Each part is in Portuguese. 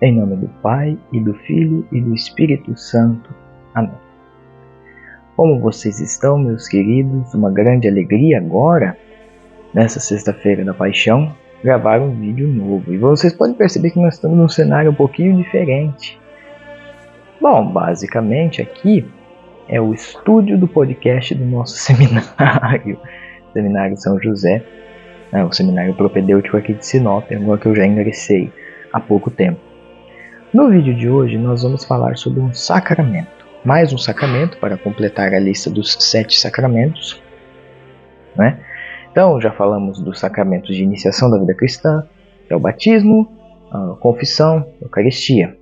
Em nome do Pai, e do Filho, e do Espírito Santo. Amém. Como vocês estão, meus queridos? Uma grande alegria agora, nessa sexta-feira da Paixão, gravar um vídeo novo. E vocês podem perceber que nós estamos num cenário um pouquinho diferente. Bom, basicamente aqui é o estúdio do podcast do nosso seminário, Seminário São José, o Seminário Propedêutico aqui de Sinop, agora que eu já ingressei há pouco tempo. No vídeo de hoje nós vamos falar sobre um sacramento, mais um sacramento para completar a lista dos 7 sacramentos, né? Então já falamos dos sacramentos de iniciação da vida cristã, que é o batismo, a confissão, a Eucaristia.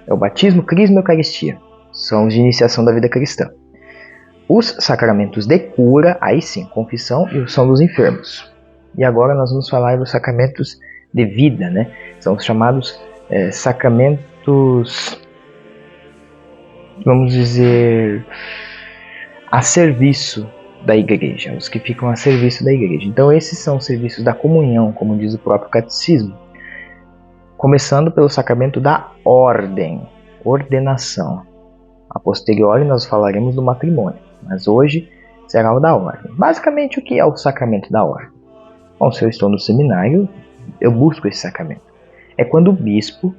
É o batismo, crisma e Eucaristia, são os de iniciação da vida cristã. Os sacramentos de cura, aí sim, confissão e o São dos Enfermos. E agora nós vamos falar dos sacramentos de vida, né? São os chamados sacramentos, vamos dizer, a serviço da igreja, os que ficam a serviço da igreja. Então esses são os serviços da comunhão, como diz o próprio catecismo. Começando pelo sacramento da ordem, ordenação. A posteriori nós falaremos do matrimônio, mas hoje será o da ordem. Basicamente, o que é o sacramento da ordem? Bom, se eu estou no seminário, eu busco esse sacramento. É quando o bispo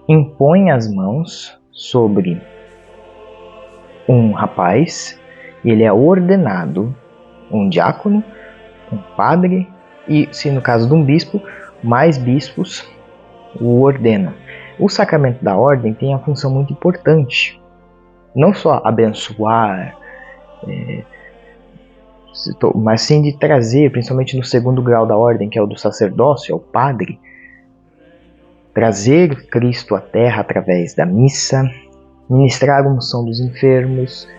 impõe as mãos sobre um rapaz e ele é ordenado, um diácono, um padre e, se no caso de um bispo, mais bispos o ordenam. O sacramento da ordem tem a função muito importante, não só abençoar, mas sim de trazer, principalmente no segundo grau da ordem, que é o do sacerdócio, é o padre, trazer Cristo à terra através da missa, ministrar a unção dos enfermos,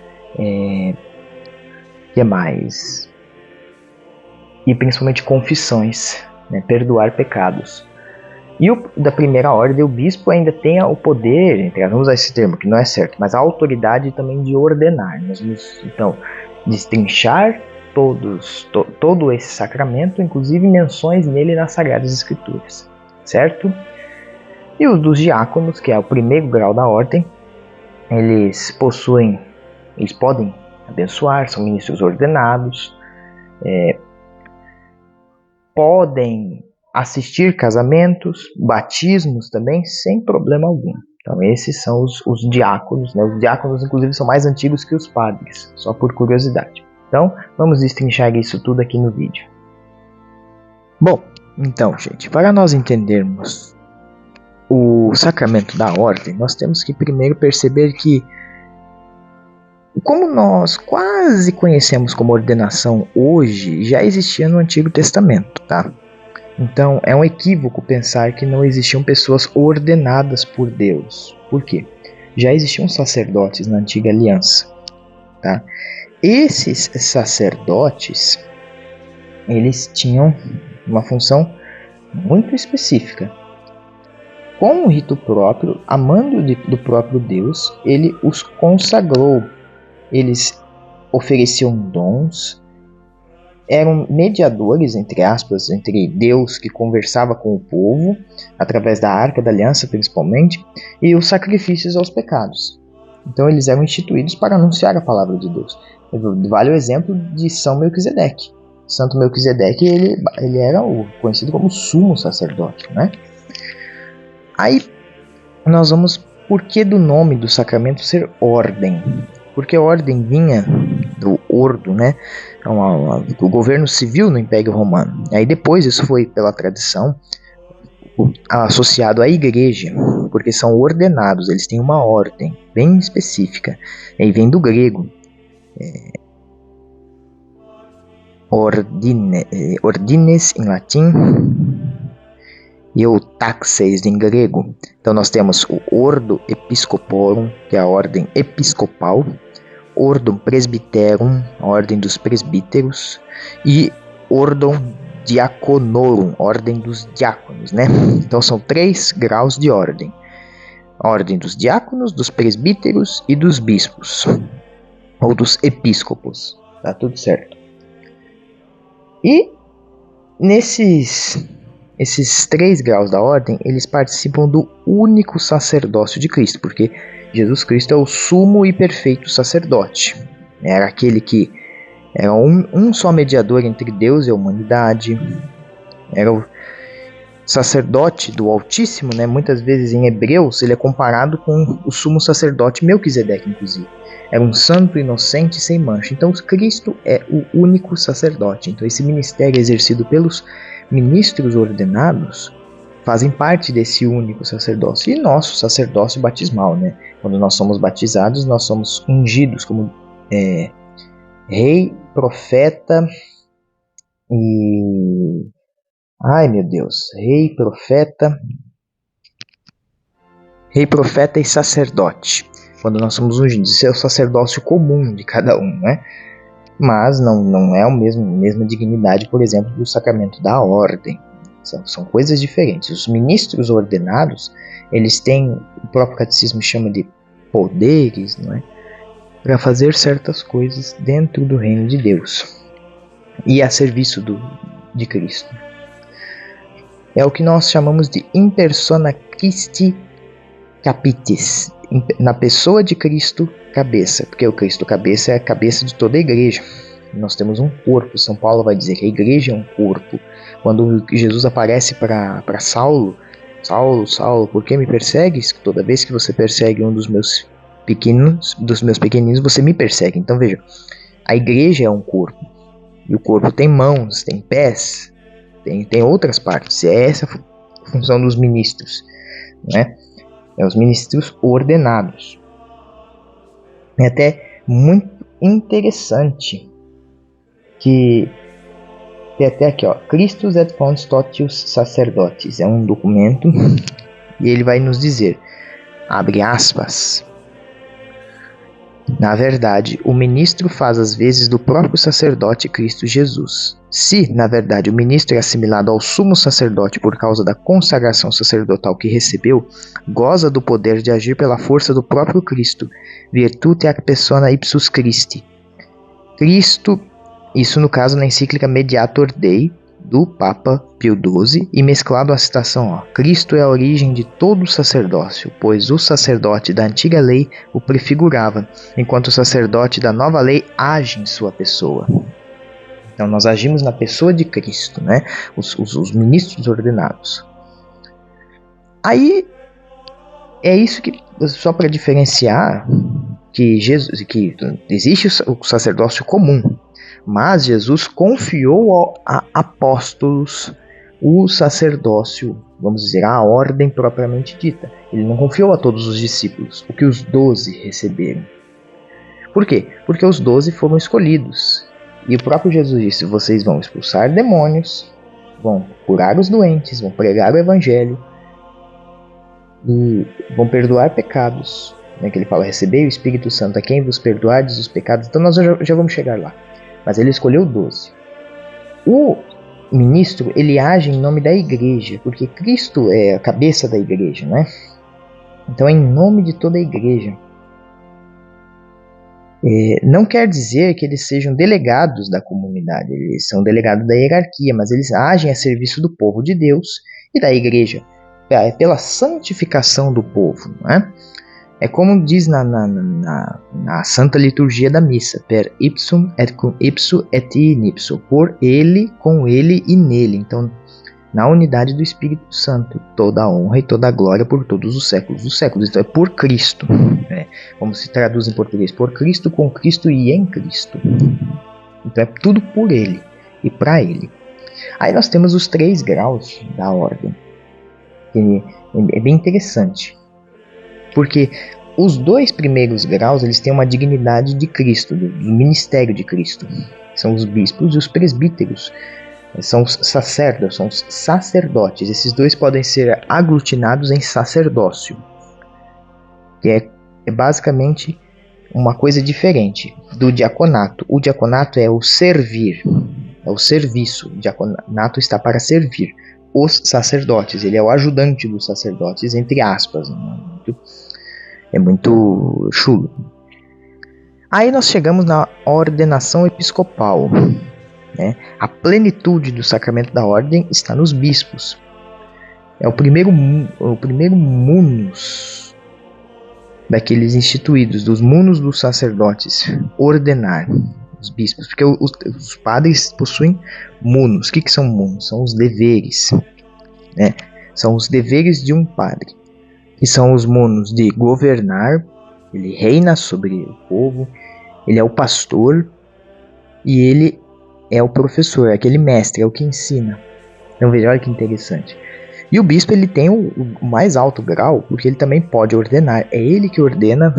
que mais? E principalmente confissões, né? Perdoar pecados. E da primeira ordem, o bispo ainda tem o poder, vamos usar esse termo que não é certo, mas a autoridade também de ordenar. Nós vamos então destrinchar todo esse sacramento, inclusive menções nele nas Sagradas Escrituras, certo? E os dos diáconos, que é o primeiro grau da ordem, eles podem abençoar, são ministros ordenados, podem assistir casamentos, batismos também, sem problema algum. Então esses são os diáconos, né? Os diáconos inclusive são mais antigos que os padres, só por curiosidade. Então vamos destrinchar isso tudo aqui no vídeo. Bom, então gente, para nós entendermos o sacramento da ordem, nós temos que primeiro perceber que, como nós quase conhecemos como ordenação hoje, já existia no Antigo Testamento, tá? Então é um equívoco pensar que não existiam pessoas ordenadas por Deus. Por quê? Já existiam sacerdotes na Antiga Aliança, tá? Esses sacerdotes, eles tinham uma função muito específica. Com um rito próprio, a mando do próprio Deus, ele os consagrou. Eles ofereciam dons, eram mediadores, entre aspas, entre Deus que conversava com o povo, através da Arca da Aliança principalmente, e os sacrifícios aos pecados. Então eles eram instituídos para anunciar a palavra de Deus. Vale o exemplo de São Melquisedeque. Santo Melquisedeque, ele era conhecido como sumo sacerdote, né? Aí nós vamos, por que do nome do sacramento ser ordem? Porque a ordem vinha do ordo, né? Do governo civil no Império Romano. Aí depois isso foi, pela tradição, associado à igreja, porque são ordenados, eles têm uma ordem bem específica. Aí vem do grego, ordines em latim, e o taxeis em grego. Então nós temos o ordo episcoporum, que é a ordem episcopal, ordem presbyterum, a ordem dos presbíteros, e ordem diaconorum, ordem dos diáconos, né? Então são 3 graus de ordem: a ordem dos diáconos, dos presbíteros e dos bispos, ou dos episcopos. Tá tudo certo. E nesses esses 3 graus da ordem, eles participam do único sacerdócio de Cristo, porque Jesus Cristo é o sumo e perfeito sacerdote. Era aquele que era um só mediador entre Deus e a humanidade. Era o sacerdote do Altíssimo, né? Muitas vezes em Hebreus ele é comparado com o sumo sacerdote Melquisedeque, inclusive. Era um santo, inocente, sem mancha. Então Cristo é o único sacerdote. Então esse ministério exercido pelos ministros ordenados fazem parte desse único sacerdócio. E nosso sacerdócio batismal, né? Quando nós somos batizados, nós somos ungidos como rei, profeta e... Ai, meu Deus. Rei, profeta e sacerdote. Quando nós somos ungidos, isso é o sacerdócio comum de cada um, né? Mas não é a mesma dignidade, por exemplo, do sacramento da ordem. São coisas diferentes. Os ministros ordenados, eles têm, o próprio catecismo chama de poderes, não é? Para fazer certas coisas dentro do reino de Deus e a serviço de Cristo. É o que nós chamamos de in persona Christi capitis, na pessoa de Cristo cabeça, porque o Cristo cabeça é a cabeça de toda a igreja. Nós temos um corpo. São Paulo vai dizer que a igreja é um corpo. Quando Jesus aparece para Saulo, Saulo, por que me persegues? Toda vez que você persegue um dos meus pequeninos, você me persegue. Então veja, a igreja é um corpo, e o corpo tem mãos, tem pés, tem outras partes. É essa a função dos ministros, né? É os ministros ordenados. É até muito interessante que tem até aqui, ó, Christus et Fons Totius Sacerdotis, é um documento e ele vai nos dizer, abre aspas, na verdade, o ministro faz as vezes do próprio sacerdote Cristo Jesus. Se, na verdade, o ministro é assimilado ao sumo sacerdote por causa da consagração sacerdotal que recebeu, goza do poder de agir pela força do próprio Cristo, virtute ac persona ipsus Christi. Cristo, isso no caso na encíclica Mediator Dei, do Papa Pio XII, e mesclado a citação, ó, Cristo é a origem de todo o sacerdócio, pois o sacerdote da antiga lei o prefigurava, enquanto o sacerdote da nova lei age em sua pessoa. Então nós agimos na pessoa de Cristo, né? Os ministros ordenados. Aí é isso que, só para diferenciar, que existe o sacerdócio comum, mas Jesus confiou a apóstolos o sacerdócio, vamos dizer, a ordem propriamente dita. Ele não confiou a todos os discípulos, o que os 12 receberam. Por quê? Porque os 12 foram escolhidos. E o próprio Jesus disse, vocês vão expulsar demônios, vão curar os doentes, vão pregar o evangelho, e vão perdoar pecados. Né, que ele fala, recebei o Espírito Santo a quem vos perdoardes os pecados. Então nós já vamos chegar lá. Mas ele escolheu 12. O ministro, ele age em nome da igreja, porque Cristo é a cabeça da igreja, né? Então é em nome de toda a igreja. Não quer dizer que eles sejam delegados da comunidade, eles são delegados da hierarquia, mas eles agem a serviço do povo de Deus e da igreja, pela santificação do povo, né? É como diz na Santa Liturgia da Missa, per ipsum et cum ipsu et in ipso, por ele, com ele e nele. Então, na unidade do Espírito Santo, toda a honra e toda a glória por todos os séculos dos séculos. Então é por Cristo, né? Como se traduz em português, por Cristo, com Cristo e em Cristo. Então é tudo por ele e para ele. Aí nós temos os 3 graus da ordem, que é bem interessante. Porque os 2 primeiros graus, eles têm uma dignidade de Cristo, do ministério de Cristo. São os bispos e os presbíteros. São os sacerdotes, são os sacerdotes. Esses 2 podem ser aglutinados em sacerdócio. Que é basicamente uma coisa diferente do diaconato. O diaconato é o servir, é o serviço. O diaconato está para servir os sacerdotes. Ele é o ajudante dos sacerdotes, entre aspas. É muito chulo. Aí nós chegamos na ordenação episcopal, né? A plenitude do sacramento da ordem está nos bispos. É o primeiro munus daqueles instituídos, dos munus dos sacerdotes, ordenar os bispos, porque os padres possuem munus. O que são munus? São os deveres, né? São os deveres de um padre, que são os munus de governar. Ele reina sobre o povo, ele é o pastor e ele é o professor, é aquele mestre, é o que ensina. Então veja, olha que interessante. E o bispo, ele tem o mais alto grau, porque ele também pode ordenar. É ele que ordena,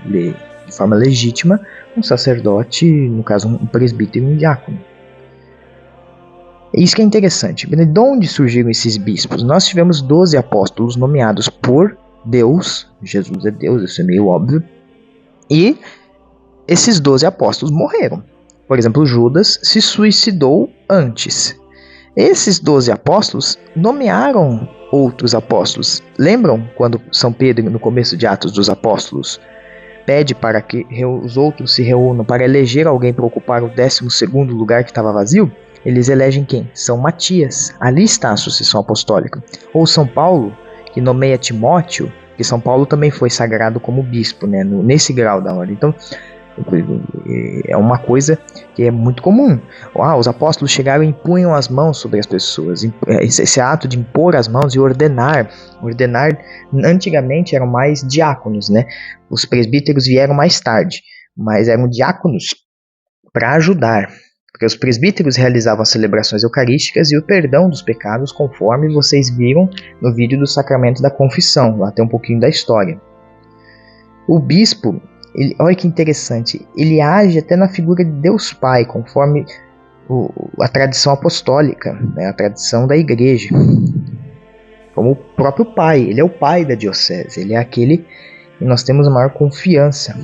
de forma legítima, um sacerdote, no caso um presbítero e um diácono. Isso que é interessante. De onde surgiram esses bispos? Nós tivemos 12 apóstolos nomeados por Deus. Jesus é Deus, isso é meio óbvio. E esses 12 apóstolos morreram. Por exemplo, Judas se suicidou antes. Esses 12 apóstolos nomearam outros apóstolos. Lembram quando São Pedro, no começo de Atos dos Apóstolos, pede para que os outros se reúnam para eleger alguém para ocupar o 12º lugar que estava vazio? Eles elegem quem? São Matias. Ali está a sucessão apostólica. Ou São Paulo, que nomeia Timóteo, que São Paulo também foi sagrado como bispo, né, nesse grau da ordem. Então, é uma coisa que é muito comum. Os apóstolos chegaram e impunham as mãos sobre as pessoas. Esse ato de impor as mãos e ordenar, antigamente eram mais diáconos, né? Os presbíteros vieram mais tarde, mas eram diáconos para ajudar, porque os presbíteros realizavam as celebrações eucarísticas e o perdão dos pecados, conforme vocês viram no vídeo do sacramento da confissão. Lá tem um pouquinho da história. O bispo, olha que interessante, ele age até na figura de Deus Pai, conforme a tradição apostólica, né, a tradição da igreja. Como o próprio pai, ele é o pai da diocese, ele é aquele que nós temos a maior confiança.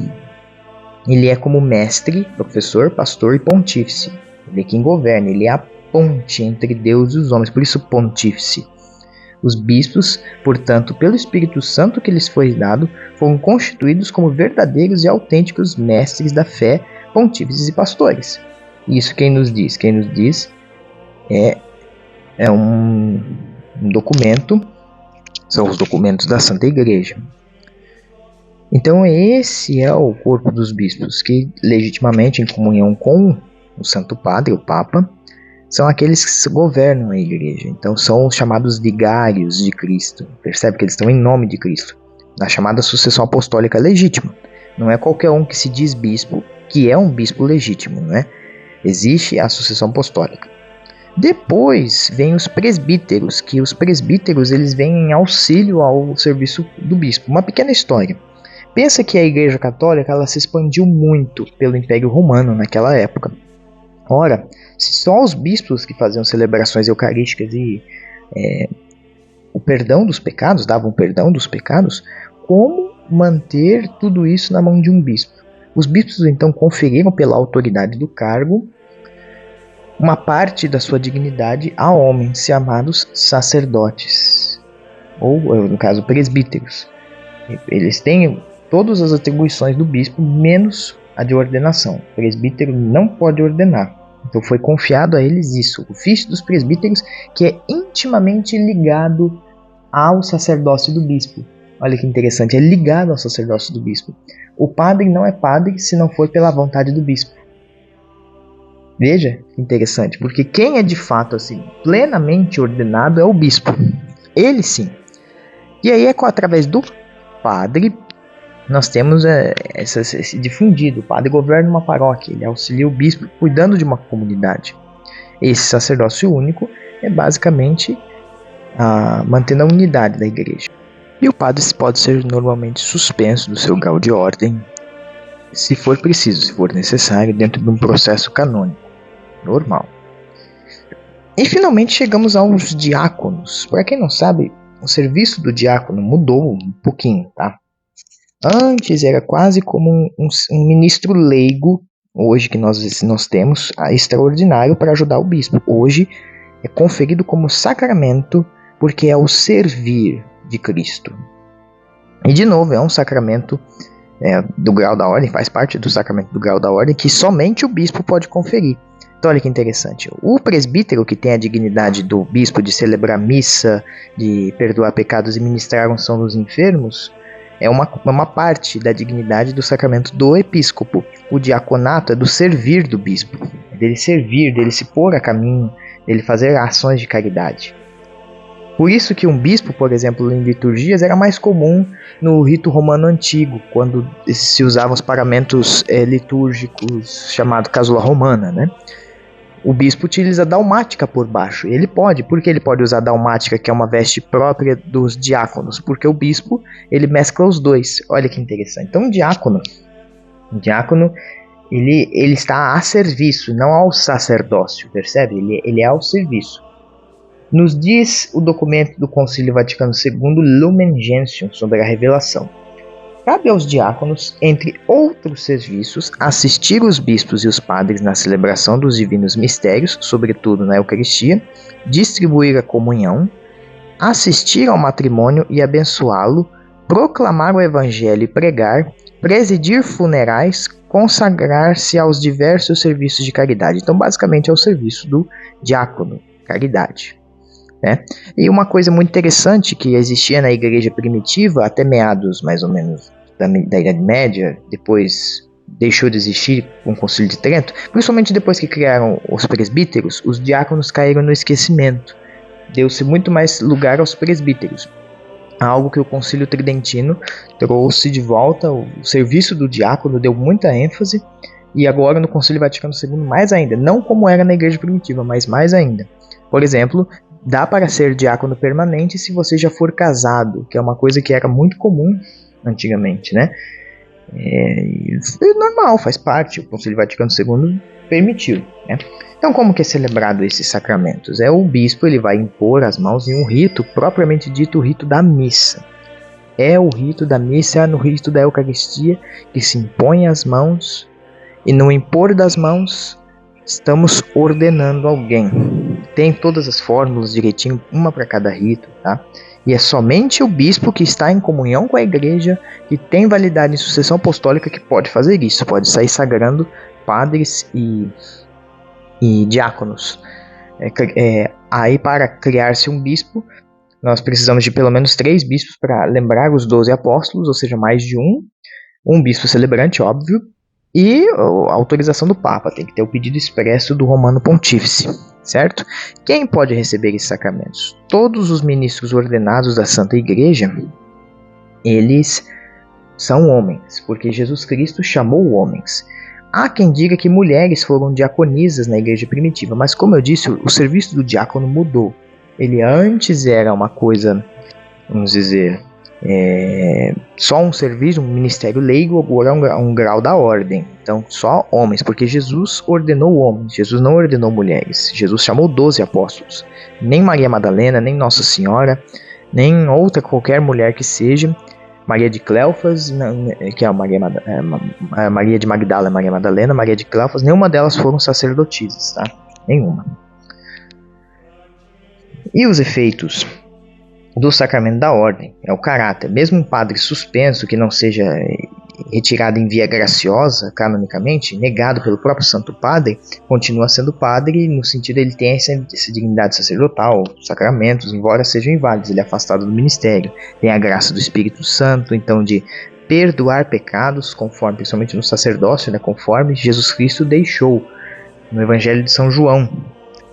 Ele é como mestre, professor, pastor e pontífice. Ele é quem governa, ele é a ponte entre Deus e os homens, por isso pontífice. Os bispos, portanto, pelo Espírito Santo que lhes foi dado, foram constituídos como verdadeiros e autênticos mestres da fé, pontífices e pastores. Isso quem nos diz? Quem nos diz é um documento, são os documentos da Santa Igreja. Então esse é o corpo dos bispos, que legitimamente em comunhão com o Santo Padre, o Papa, são aqueles que governam a igreja. Então são os chamados vigários de Cristo. Percebe que eles estão em nome de Cristo, na chamada sucessão apostólica legítima. Não é qualquer um que se diz bispo que é um bispo legítimo, né? Existe a sucessão apostólica. Depois vem os presbíteros, que os presbíteros eles vêm em auxílio ao serviço do bispo. Uma pequena história. Pensa que a Igreja Católica ela se expandiu muito pelo Império Romano naquela época. Ora, se só os bispos que faziam celebrações eucarísticas e o perdão dos pecados, davam perdão dos pecados, como manter tudo isso na mão de um bispo? Os bispos então conferiram pela autoridade do cargo uma parte da sua dignidade a homens chamados sacerdotes, ou no caso presbíteros. Eles têm todas as atribuições do bispo, menos a de ordenação. O presbítero não pode ordenar. Então foi confiado a eles isso, o ofício dos presbíteros, que é intimamente ligado ao sacerdócio do bispo. Olha que interessante, é ligado ao sacerdócio do bispo. O padre não é padre se não for pela vontade do bispo. Veja que interessante, porque quem é de fato assim, plenamente ordenado é o bispo. Ele sim. E aí é através do padre nós temos esse difundido. O padre governa uma paróquia, ele auxilia o bispo cuidando de uma comunidade. Esse sacerdócio único é basicamente mantendo a unidade da igreja. E o padre pode ser normalmente suspenso do seu grau de ordem, se for preciso, se for necessário, dentro de um processo canônico normal. E finalmente chegamos aos diáconos. Para quem não sabe, o serviço do diácono mudou um pouquinho, tá? Antes era quase como um ministro leigo, hoje que nós temos, extraordinário para ajudar o bispo. Hoje é conferido como sacramento, porque é o servir de Cristo. E de novo, é um sacramento do grau da ordem, faz parte do sacramento do grau da ordem, que somente o bispo pode conferir. Então olha que interessante. O presbítero, que tem a dignidade do bispo de celebrar missa, de perdoar pecados e ministrar a unção dos enfermos, é uma parte da dignidade do sacramento do episcopo. O diaconato é do servir do bispo, dele servir, dele se pôr a caminho, dele fazer ações de caridade. Por isso que um bispo, por exemplo, em liturgias, era mais comum no rito romano antigo, quando se usavam os paramentos litúrgicos, chamado casula romana, né? O bispo utiliza a dalmática por baixo. Ele pode. Por que ele pode usar a dalmática, que é uma veste própria dos diáconos? Porque o bispo, ele mescla os dois. Olha que interessante. Então, o diácono ele está a serviço, não ao sacerdócio, percebe? Ele é ao serviço. Nos diz o documento do Concílio Vaticano II, Lumen Gentium, sobre a revelação. Cabe aos diáconos, entre outros serviços, assistir os bispos e os padres na celebração dos divinos mistérios, sobretudo na Eucaristia, distribuir a comunhão, assistir ao matrimônio e abençoá-lo, proclamar o Evangelho e pregar, presidir funerais, consagrar-se aos diversos serviços de caridade. Então, basicamente, é o serviço do diácono, caridade. E uma coisa muito interessante que existia na igreja primitiva, até meados mais ou menos da Idade Média, depois deixou de existir com o Concílio de Trento, principalmente depois que criaram os presbíteros, os diáconos caíram no esquecimento. Deu-se muito mais lugar aos presbíteros, algo que o Concílio Tridentino trouxe de volta. O serviço do diácono deu muita ênfase, e agora no Concílio Vaticano II mais ainda, não como era na igreja primitiva, mas mais ainda. Por exemplo, dá para ser diácono permanente se você já for casado, que é uma coisa que era muito comum antigamente, né? É normal, faz parte, o Concílio Vaticano II permitiu, né? Então, como que é celebrado esses sacramentos? O bispo, ele vai impor as mãos em um rito, propriamente dito, o rito da missa. É o rito da missa, no rito da Eucaristia, que se impõe as mãos, e no impor das mãos, estamos ordenando alguém. Tem todas as fórmulas direitinho, uma para cada rito, tá? E é somente o bispo que está em comunhão com a igreja, que tem validade em sucessão apostólica, que pode fazer isso, pode sair sagrando padres e diáconos. Aí, para criar-se um bispo, nós precisamos de pelo menos 3 bispos para lembrar os 12 apóstolos, ou seja, mais de um bispo celebrante, óbvio, e a autorização do Papa, tem que ter o pedido expresso do Romano Pontífice, certo? Quem pode receber esses sacramentos? Todos os ministros ordenados da Santa Igreja, eles são homens, porque Jesus Cristo chamou homens. Há quem diga que mulheres foram diaconisas na igreja primitiva, mas como eu disse, o serviço do diácono mudou. Ele antes era uma coisa, vamos dizer, só um serviço, um ministério leigo, agora é um grau da ordem. Então só homens, porque Jesus ordenou homens, Jesus não ordenou mulheres. Jesus chamou 12 apóstolos. Nem Maria Madalena, nem Nossa Senhora, nem outra qualquer mulher que seja, Maria de Cleofas, que é a Maria de Magdala, Maria Madalena, Maria de Cleofas, nenhuma delas foram sacerdotisas, tá? Nenhuma. E os efeitos do sacramento da ordem é o caráter. Mesmo um padre suspenso, que não seja retirado em via graciosa, canonicamente, negado pelo próprio Santo Padre, continua sendo padre, no sentido ele tem essa dignidade sacerdotal, sacramentos, embora sejam inválidos, ele é afastado do ministério, tem a graça do Espírito Santo, então de perdoar pecados, conforme, principalmente no sacerdócio, né, conforme Jesus Cristo deixou no Evangelho de São João.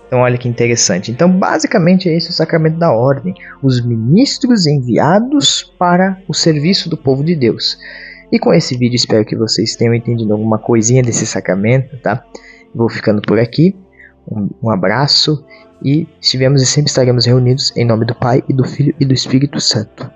Então olha que interessante. Então basicamente é esse o sacramento da ordem, os ministros enviados para o serviço do povo de Deus. E com esse vídeo espero que vocês tenham entendido alguma coisinha desse sacramento, tá? Vou ficando por aqui, um abraço e estivemos e sempre estaremos reunidos em nome do Pai e do Filho e do Espírito Santo.